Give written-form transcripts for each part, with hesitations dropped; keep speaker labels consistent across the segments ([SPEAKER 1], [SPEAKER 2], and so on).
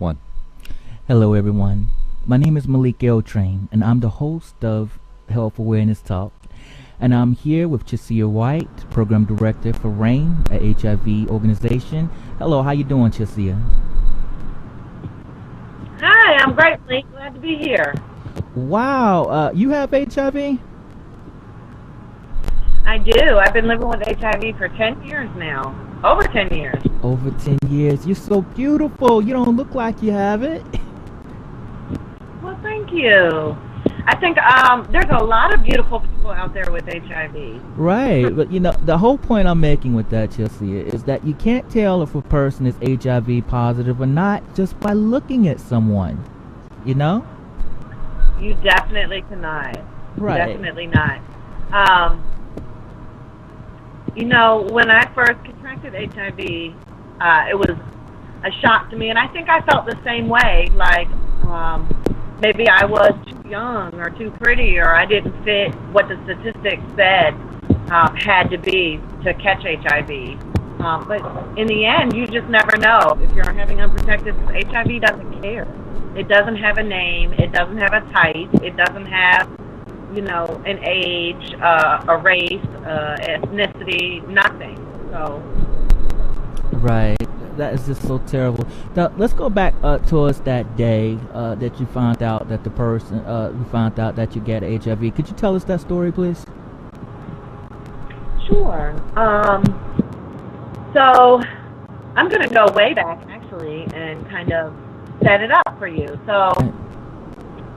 [SPEAKER 1] One.
[SPEAKER 2] Hello, everyone. My name is Malik, and I'm the host of Health Awareness Talk. And I'm here with Chisia White, Program Director for R.A.I.N, a HIV organization. Hello, how you doing, Chisia?
[SPEAKER 3] Hi, I'm great, Malik. Glad to be here.
[SPEAKER 2] Wow, you have HIV?
[SPEAKER 3] I do. I've been living with HIV for 10 years now. Over 10 years.
[SPEAKER 2] Over 10 years. You're so beautiful. You don't look like you have it.
[SPEAKER 3] Well, thank you. I think there's a lot of beautiful people out there with HIV.
[SPEAKER 2] Right, but the whole point I'm making with that, Chelsea, is that you can't tell if a person is HIV positive or not just by looking at someone, you know?
[SPEAKER 3] You definitely cannot.
[SPEAKER 2] Right.
[SPEAKER 3] Definitely not. When I first contracted HIV, it was a shock to me, and I think I felt the same way, like maybe I was too young or too pretty, or I didn't fit what the statistics said had to be to catch HIV. But in the end, you just never know. If you're having unprotected, HIV doesn't care. It doesn't have a name. It doesn't have a type. It doesn't have, an age, a race, ethnicity, nothing. So.
[SPEAKER 2] Right. That is just so terrible. Now, let's go back towards that day that you found out that you found out that you get HIV. Could you tell us that story, please?
[SPEAKER 3] Sure. So I'm going to go way back, actually, and kind of set it up for you. So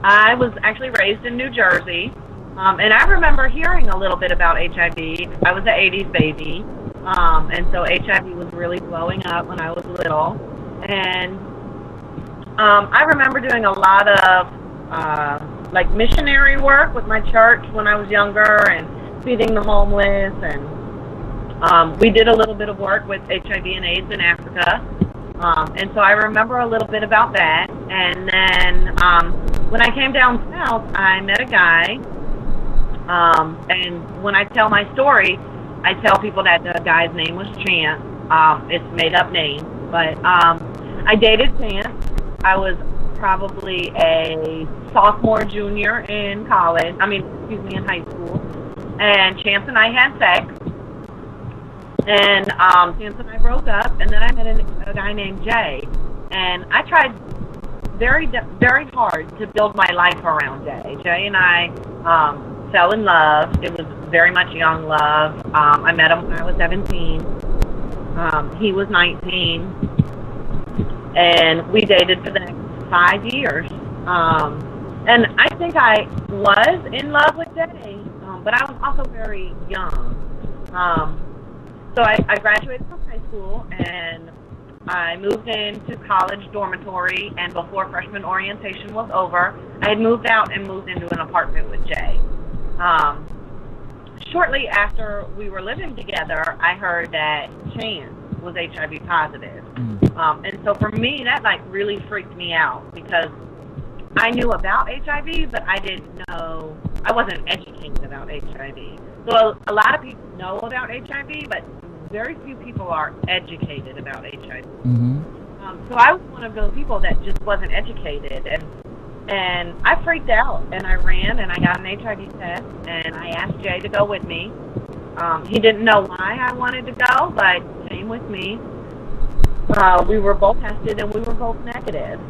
[SPEAKER 3] I was actually raised in New Jersey, and I remember hearing a little bit about HIV. I was an 80s baby. And so HIV was really blowing up when I was little. And I remember doing a lot of missionary work with my church when I was younger and feeding the homeless. And we did a little bit of work with HIV and AIDS in Africa. And so I remember a little bit about that. And then when I came down south, I met a guy. And when I tell my story, I tell people that the guy's name was Chance. It's a made-up name, but I dated Chance. I was probably a sophomore, junior in college. In high school. And Chance and I had sex. And Chance and I broke up, and then I met a guy named Jay. And I tried very, very hard to build my life around Jay. Jay and I fell in love. It was very much young love. I met him when I was 17. He was 19. And we dated for the next 5 years. And I think I was in love with Jay, but I was also very young. So I graduated from high school, and I moved into college dormitory, and before freshman orientation was over, I had moved out and moved into an apartment with Jay. Shortly after we were living together, I heard that Chance was HIV positive. And so for me, that really freaked me out, because I knew about HIV, but I wasn't educated about HIV. So a lot of people know about HIV, but very few people are educated about HIV.
[SPEAKER 2] Mm-hmm.
[SPEAKER 3] So I was one of those people that just wasn't educated, and I freaked out, and I ran, and I got an HIV test, and I asked Jay to go with me. He didn't know why I wanted to go, but he came with me. We were both tested, and we were both negative.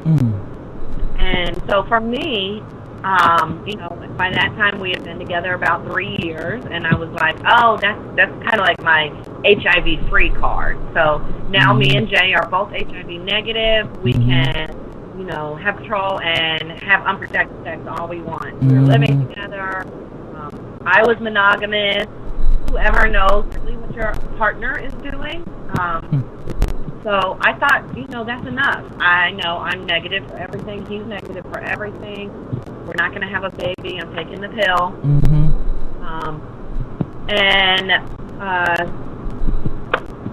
[SPEAKER 3] And so for me, by that time we had been together about 3 years, and I was like, oh, that's kind of like my HIV-free card. So now me and Jay are both HIV negative. We can have control and have unprotected sex all we want. We were living together. I was monogamous. Whoever knows really what your partner is doing. So I thought, that's enough. I know I'm negative for everything. He's negative for everything. We're not going to have a baby. I'm taking the pill.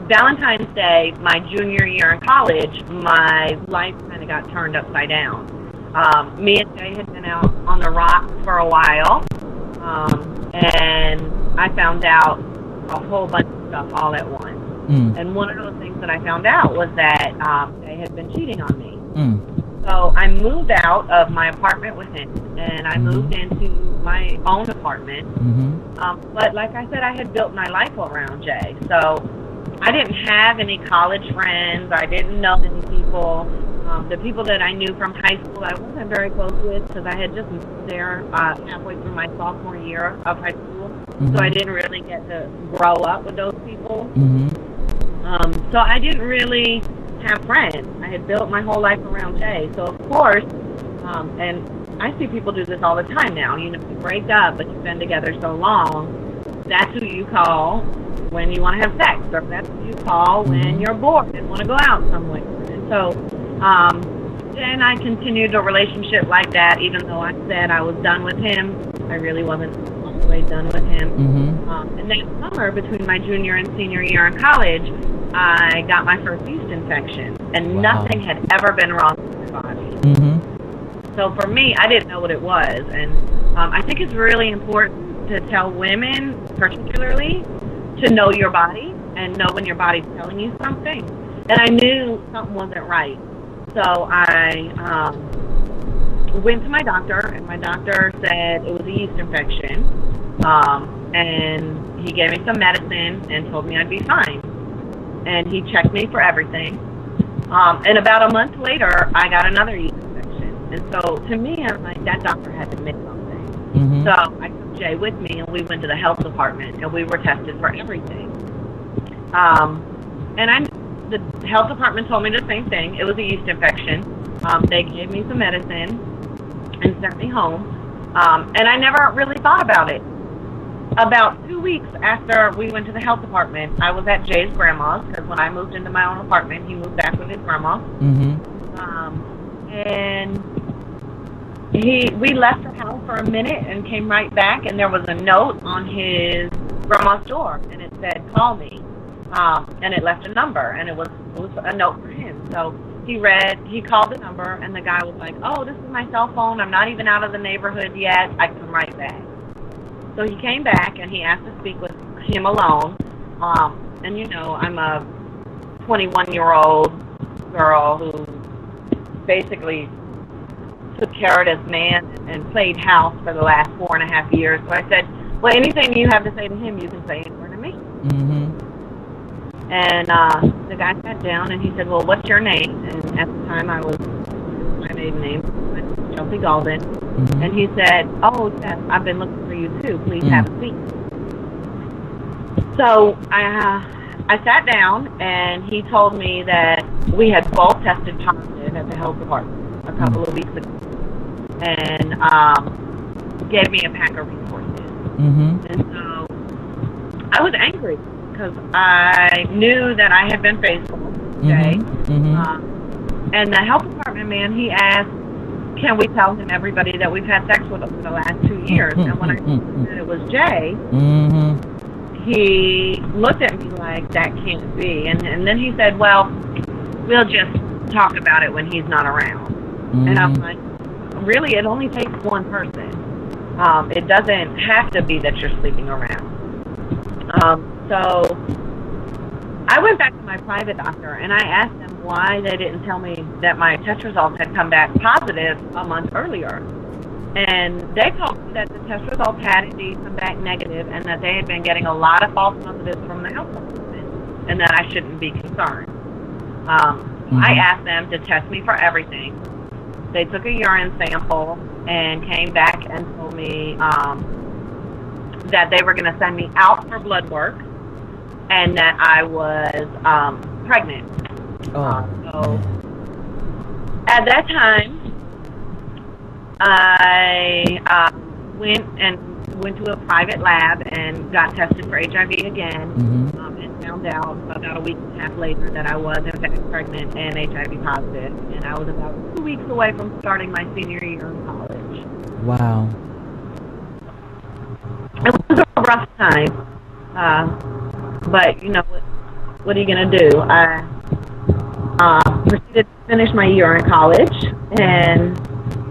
[SPEAKER 3] Valentine's Day, my junior year in college, my life kind of got turned upside down. Me and Jay had been out on the rocks for a while, and I found out a whole bunch of stuff all at once. And one of those things that I found out was that they had been cheating on me. So I moved out of my apartment with him, and I moved into my own apartment. But like I said, I had built my life around Jay. So I didn't have any college friends. I didn't know any people. The people that I knew from high school, I wasn't very close with because I had just moved there halfway through my sophomore year of high school. So I didn't really get to grow up with those people. So I didn't really have friends. I had built my whole life around Jay. So of course, and I see people do this all the time now. You know, you break up, but you've been together so long. That's who you call when you want to have sex, or that's who you call when you're bored and want to go out somewhere. And so then I continued a relationship like that, even though I said I was done with him. I really wasn't all the way done with him. And that summer, between my junior and senior year in college, I got my first yeast infection, and nothing had ever been wrong with my body. So for me, I didn't know what it was, and I think it's really important to tell women, particularly, to know your body and know when your body's telling you something. And I knew something wasn't right, so I went to my doctor, and my doctor said it was a yeast infection, and he gave me some medicine and told me I'd be fine. And he checked me for everything. And about a month later, I got another yeast infection. And so to me, I'm like, that doctor had to admit something. So I took Jay with me, and we went to the health department, and we were tested for everything. And the health department told me the same thing. It was a yeast infection. They gave me some medicine and sent me home. And I never really thought about it. About 2 weeks after we went to the health department, I was at Jay's grandma's, because when I moved into my own apartment, he moved back with his grandma. And we left the house for a minute and came right back, and there was a note on his grandma's door, and it said, "Call me." And it left a number, and it was a note for him. So he called the number, and the guy was like, "Oh, this is my cell phone. I'm not even out of the neighborhood yet. I come right back." So he came back, and he asked to speak with him alone. And, you know, I'm a 21-year-old girl who basically took care of this man and played house for the last 4.5 years. So I said, well, anything you have to say to him, you can say in front of me. And the guy sat down, and he said, well, what's your name? And at the time, my maiden name was Chelsea Golden. And he said, oh, Seth, I've been looking for you too. Please have a seat. So I sat down, and he told me that we had both tested positive at the health department a couple of weeks ago, and gave me a pack of resources. And so I was angry because I knew that I had been faithful. Okay. And the health department man, he asked, can we tell him everybody that we've had sex with for the last 2 years? And when I told him it was Jay, he looked at me like, that can't be. And then he said, well, we'll just talk about it when he's not around. And I'm like, really, it only takes one person. It doesn't have to be that you're sleeping around. So I went back to my private doctor, and I asked them why they didn't tell me that my test results had come back positive a month earlier. And they told me that the test results had indeed come back negative, and that they had been getting a lot of false positives from the health department, and that I shouldn't be concerned. I asked them to test me for everything. They took a urine sample and came back and told me that they were going to send me out for blood work, and that I was pregnant. So at that time, I went to a private lab and got tested for HIV again, and found out about a week and a half later that I was in fact pregnant and HIV positive, and I was about 2 weeks away from starting my senior year in college.
[SPEAKER 2] Wow.
[SPEAKER 3] It was a rough time, but you know, what are you going to do? I proceeded to finish my year in college, and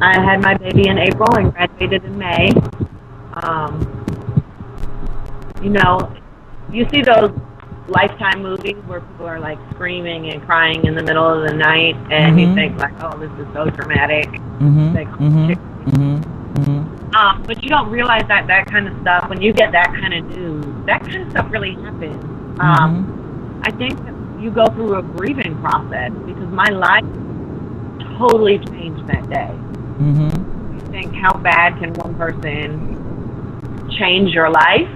[SPEAKER 3] I had my baby in April and graduated in May. You know, you see those Lifetime movies where people are like screaming and crying in the middle of the night, and you think like, oh, this is so dramatic. Like, but you don't realize that that kind of stuff, when you get that kind of news, that kind of stuff really happens. I think that you go through a grieving process because my life totally changed that day. You think, how bad can one person change your life?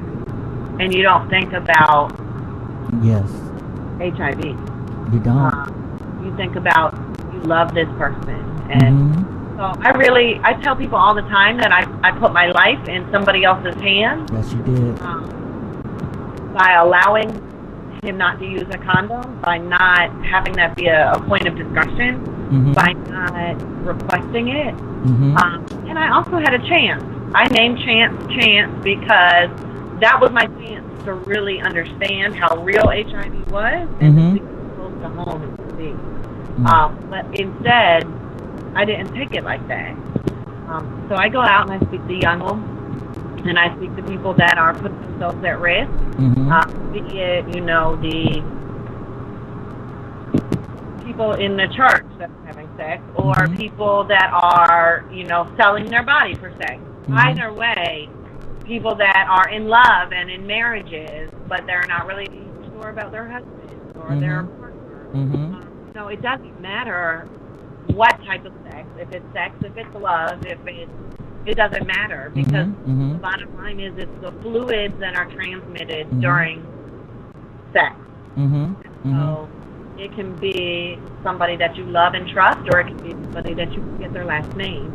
[SPEAKER 3] And you don't think about HIV.
[SPEAKER 2] You don't.
[SPEAKER 3] You think about, you love this person. And so I tell people all the time that I put my life in somebody else's hands.
[SPEAKER 2] Yes, you did.
[SPEAKER 3] By allowing him not to use a condom, by not having that be a point of discussion, by not requesting it. And I also had a chance. I named Chance because that was my chance to really understand how real HIV was and to see it close to home and to see. But instead, I didn't take it like that. So I go out and I speak to young people, and I speak to people that are putting themselves at risk. Be it, the people in the church that are having sex, or people that are, selling their body for sex. Either way, people that are in love and in marriages, but they're not really sure about their husband or their partner. So it doesn't matter what type of sex, if it's love, it doesn't matter, because the bottom line is it's the fluids that are transmitted during sex. So it can be somebody that you love and trust, or it can be somebody that you get their last name.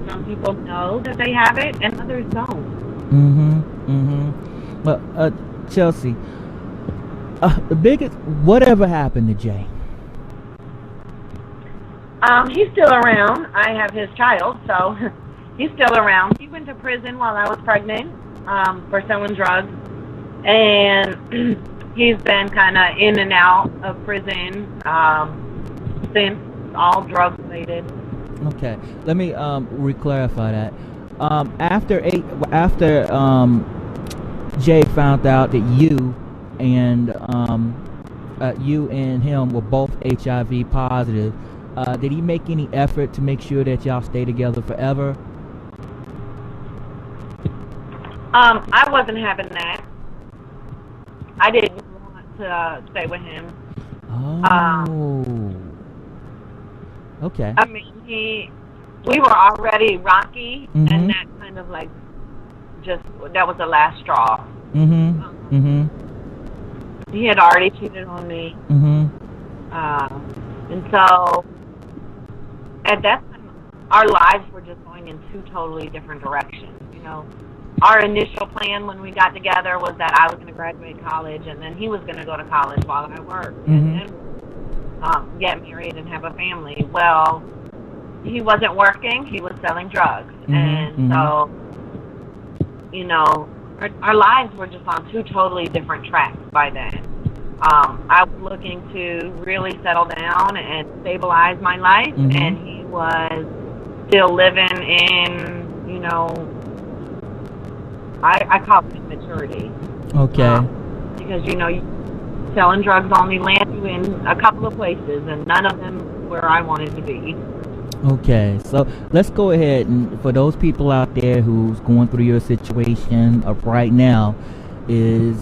[SPEAKER 3] Some people know that they have it, and others don't.
[SPEAKER 2] Well, Chelsea, whatever happened to Jay?
[SPEAKER 3] He's still around. I have his child, so he's still around. He went to prison while I was pregnant for selling drugs, and he's been kind of in and out of prison since, all drug related.
[SPEAKER 2] Okay, let me re-clarify that. After Jay found out that you and him were both HIV positive, did he make any effort to make sure that y'all stay together forever?
[SPEAKER 3] I wasn't having that. I didn't want to stay with him.
[SPEAKER 2] Okay.
[SPEAKER 3] I mean, we were already rocky, and that kind of like that was the last straw. He had already cheated on me. And so at that time, our lives were just going in two totally different directions. Our initial plan when we got together was that I was going to graduate college, and then he was going to go to college while I worked, and then get married and have a family. Well, he wasn't working; he was selling drugs, and so our lives were just on two totally different tracks by then. I was looking to really settle down and stabilize my life, and he was still living in, I call it immaturity.
[SPEAKER 2] Okay.
[SPEAKER 3] Because, selling drugs only land you in a couple of places, and none of them where I wanted to be.
[SPEAKER 2] Okay, so let's go ahead, and for those people out there who's going through your situation right now, is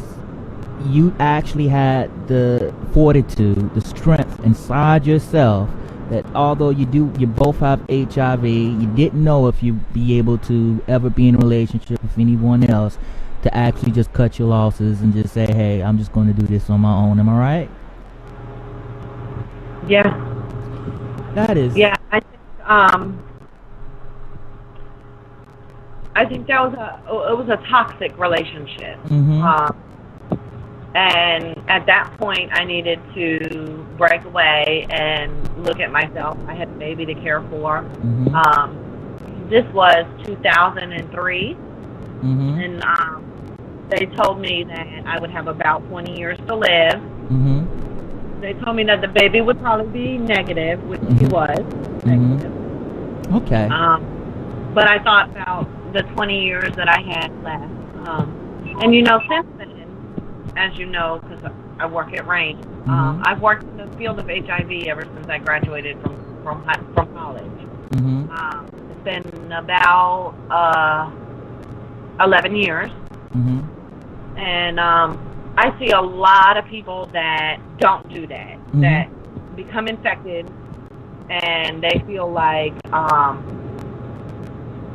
[SPEAKER 2] you actually had the fortitude, the strength inside yourself that although you both have HIV, you didn't know if you'd be able to ever be in a relationship with anyone else, to actually just cut your losses and just say, hey, I'm just going to do this on my own. Am I right?
[SPEAKER 3] Yeah.
[SPEAKER 2] That is.
[SPEAKER 3] Yeah, I think that was a toxic relationship. And at that point, I needed to break away and look at myself. I had a baby to care for. This was 2003, and they told me that I would have about 20 years to live. They told me that the baby would probably be negative, which he was negative.
[SPEAKER 2] Okay.
[SPEAKER 3] But I thought about the 20 years that I had left. And since then, as you know, because I work at R.A.I.N. I've worked in the field of HIV ever since I graduated from college. It's been about 11 years. And I see a lot of people that don't do that, that become infected, and they feel like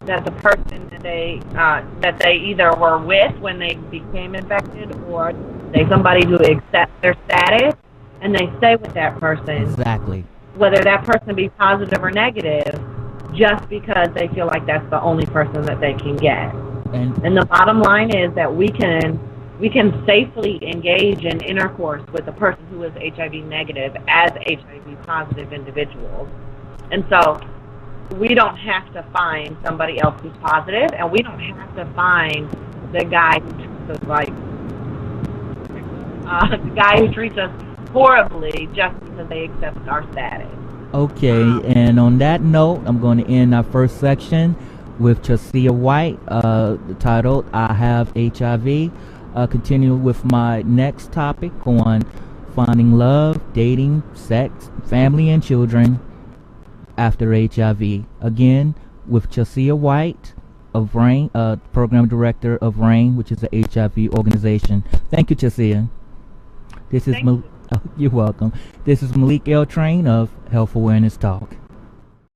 [SPEAKER 3] that the person that they either were with when they became infected, or they somebody who accepts their status, and they stay with that person.
[SPEAKER 2] Exactly.
[SPEAKER 3] Whether that person be positive or negative, just because they feel like that's the only person that they can get. And the bottom line is that we can safely engage in intercourse with a person who is HIV negative as HIV positive individuals. And so we don't have to find somebody else who's positive, and we don't have to find the guy who treats us like the guy who treats us horribly just because they accept our status.
[SPEAKER 2] Okay, and on that note, I'm going to end our first section with Chasia White, titled "I Have HIV." Continue with my next topic on finding love, dating, sex, family, and children after HIV. Again, with Chasia White of R.A.I.N, Program Director of R.A.I.N, which is an HIV organization. Thank you, Chasia. This is you're welcome. This is Malik R.A.I.N of Health Awareness Talk.